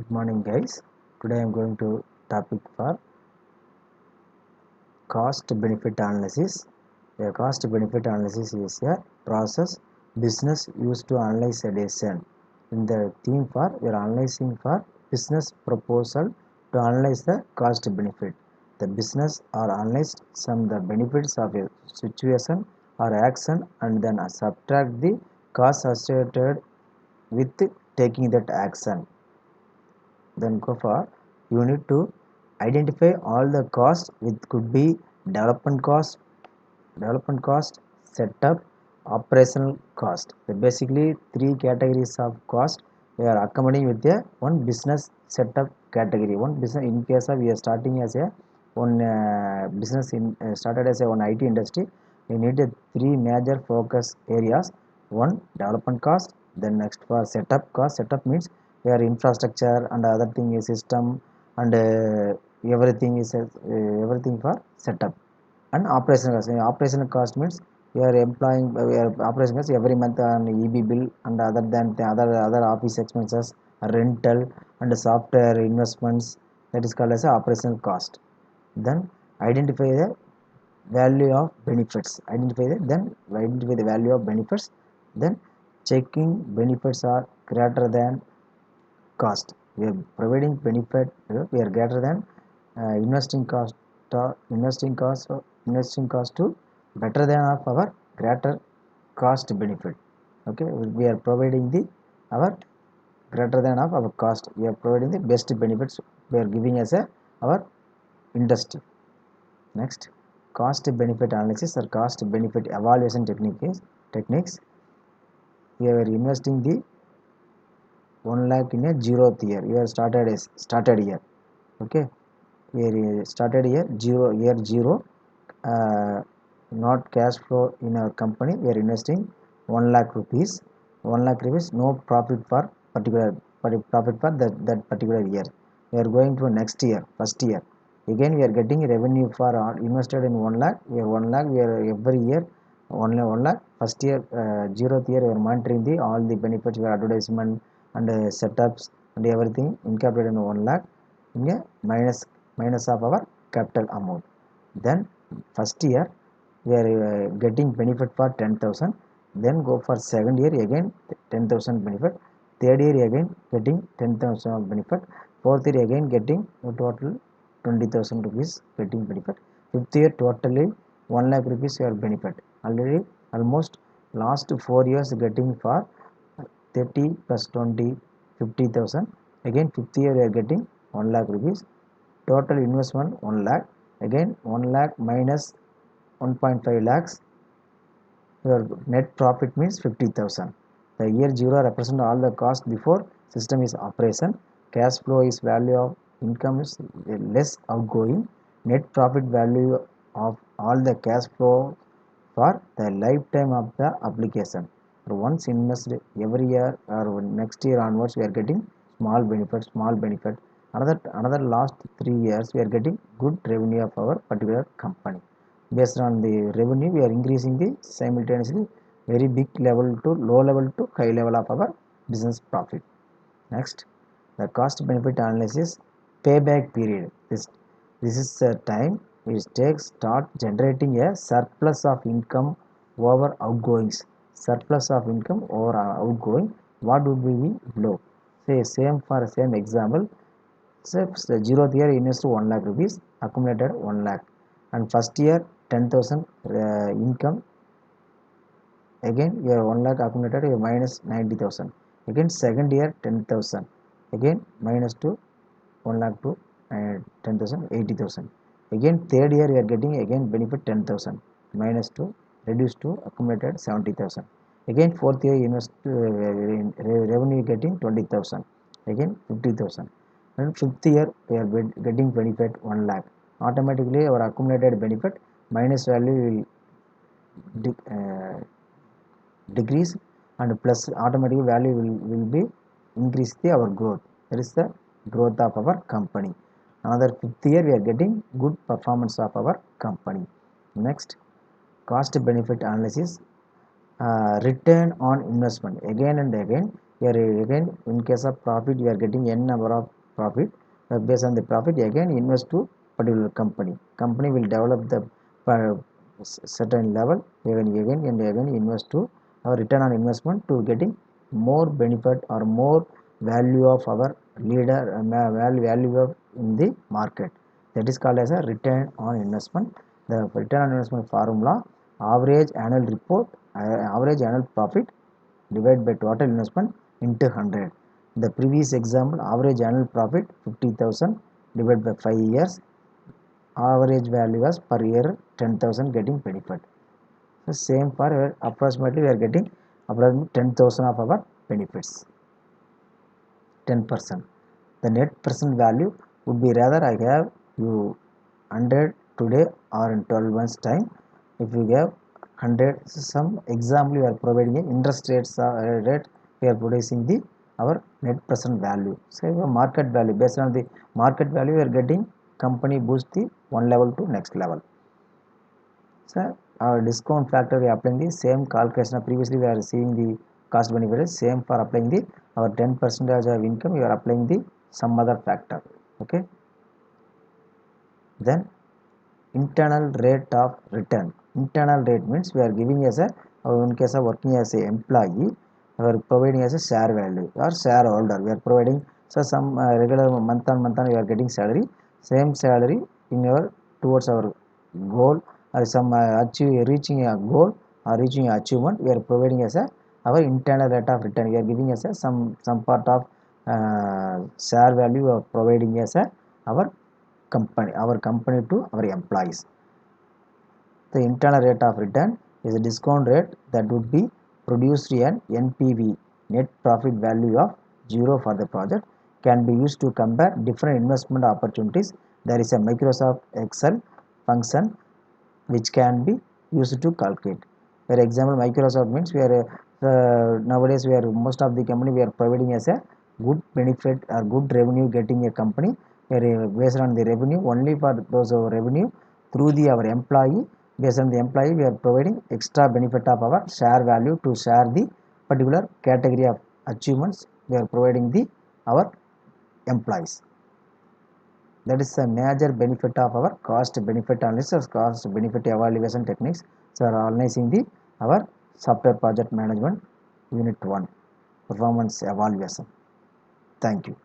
Good morning, guys. Today I am going to topic for cost benefit analysis. A cost benefit analysis is a process business used to analyze a decision. In the theme for we are analyzing for business proposal to analyze the cost benefit. The business are analyzed some the benefits of a situation or action and then subtract the cost associated with taking that action. Then go for you need to identify all the costs which could be development cost, setup, operational cost. So basically three categories of cost we are accommodating with a one business setup category. One business in case of we are starting as a one business in started as a one IT industry, we need a three major focus areas. One development cost, then next for setup cost. Setup means where infrastructure and other thing is system and everything is everything for setup. And operational cost. Operational cost means we are employing we are operational cost every month on EB bill and other than the other office expenses, rental and software investments, that is called as a operational cost. Then identify the value of benefits. Identify the value of benefits. Then checking benefits are greater than cost. We are providing benefit. We are greater than investing cost. Investing cost to better than of our greater cost benefit. Okay, we are providing the our greater than of our cost. We are providing the best benefits. We are giving as a our industry. Next, cost benefit analysis or cost benefit evaluation techniques. We are investing the 1 lakh in a 0th year. We are started year. Okay, we are started year 0. Not cash flow in our company. We are investing 1 lakh rupees. 1 lakh rupees, no profit for profit for that particular year. We are going to next year, first year. Again we are getting revenue for invested in 1 lakh. We are 1 lakh. We are every year 1 lakh. First year 0th year we are monitoring the all the benefits, your advertisement and setups and everything incorporated in 1 lakh in a minus of our capital amount. Then first year we are getting benefit for 10,000. Then go for second year again 10,000 benefit. Third year again getting 10,000 of benefit. Fourth year again getting a total 20,000 rupees getting benefit. Fifth year totally 1 lakh rupees your benefit. Already almost last 4 years getting for 30 plus 20 50,000. Again fifth year we are getting 1 lakh rupees. Total investment 1 lakh. Again 1 lakh minus 1.5 lakhs. Your net profit means 50,000. The year 0 represent all the cost before system is operation. Cash flow is value of income is less outgoing. Net profit value of all the cash flow for the lifetime of the application. Once invested every year or next year onwards we are getting small benefit. Another last 3 years we are getting good revenue of our particular company. Based on the revenue we are increasing the simultaneously very big level to low level to high level of our business profit. Next, the cost benefit analysis payback period. This is the time it takes start generating a surplus of income over outgoings. Surplus of income over outgoing, what would be below? Say same example. Say 0th year invest 1 lakh rupees, accumulated 1 lakh, and first year 10,000 income. Again your 1 lakh accumulated, you minus 90,000. Again second year 10,000. Again minus to 1 lakh to 10,000 80,000. Again third year you are getting again benefit 10,000 minus to reduce to accumulated 70,000. Again fourth year invest revenue getting 20,000. Again 50,000. And fifth year we are getting benefit 1 lakh. Automatically our accumulated benefit minus value will decrease and plus automatic value will be increase our growth. That is the growth of our company. Another fifth year we are getting good performance of our company. Next, cost benefit analysis. Return on investment. Again and again we are again in case of profit we are getting n number of profit. Based on the profit again invest to particular company will develop the certain level again and again invest to our return on investment to getting more benefit or more value of our leader value of in the market. That is called as a return on investment. The return on investment formula: average annual report average annual profit divided by total investment into 100. The previous example, average annual profit 50,000 divided by 5 years, average value was per year 10,000 getting benefit. The same for approximately we are getting approximately 10,000 of our benefits, 10%. The net present value would be rather I have you 100 today or in 12 months time. If you have 100, some example you are providing a interest rates rate, we are producing the our net present value. So market value, based on the market value we are getting company boost the one level to next level. So our discount factor we are applying the same calculation. Previously we are seeing the cost benefit same for applying the our 10% of income we are applying the some other factor. Okay. Then internal rate of return. Internal rate means we are giving as a in case of working as a employee we are providing as a share value or shareholder we are providing. So some regular month on we are getting salary, same salary in our towards our goal or some reaching a goal or reaching a achievement we are providing as a our internal rate of return. We are giving as a some part of share value of providing as a our company to our employees. The internal rate of return is a discount rate that would be produced an NPV, net profit value of 0 for the project, can be used to compare different investment opportunities. There is a Microsoft Excel function which can be used to calculate. For example, Microsoft means we are nowadays we are most of the company we are providing as a good benefit or good revenue getting a company based on the revenue only for those revenue through the our employee. Based on the employee we are providing extra benefit of our share value to share the particular category of achievements we are providing the our employees. That is a major benefit of our cost benefit analysis, cost benefit evaluation techniques. So are analyzing the our software project management unit 1 performance evaluation. Thank you.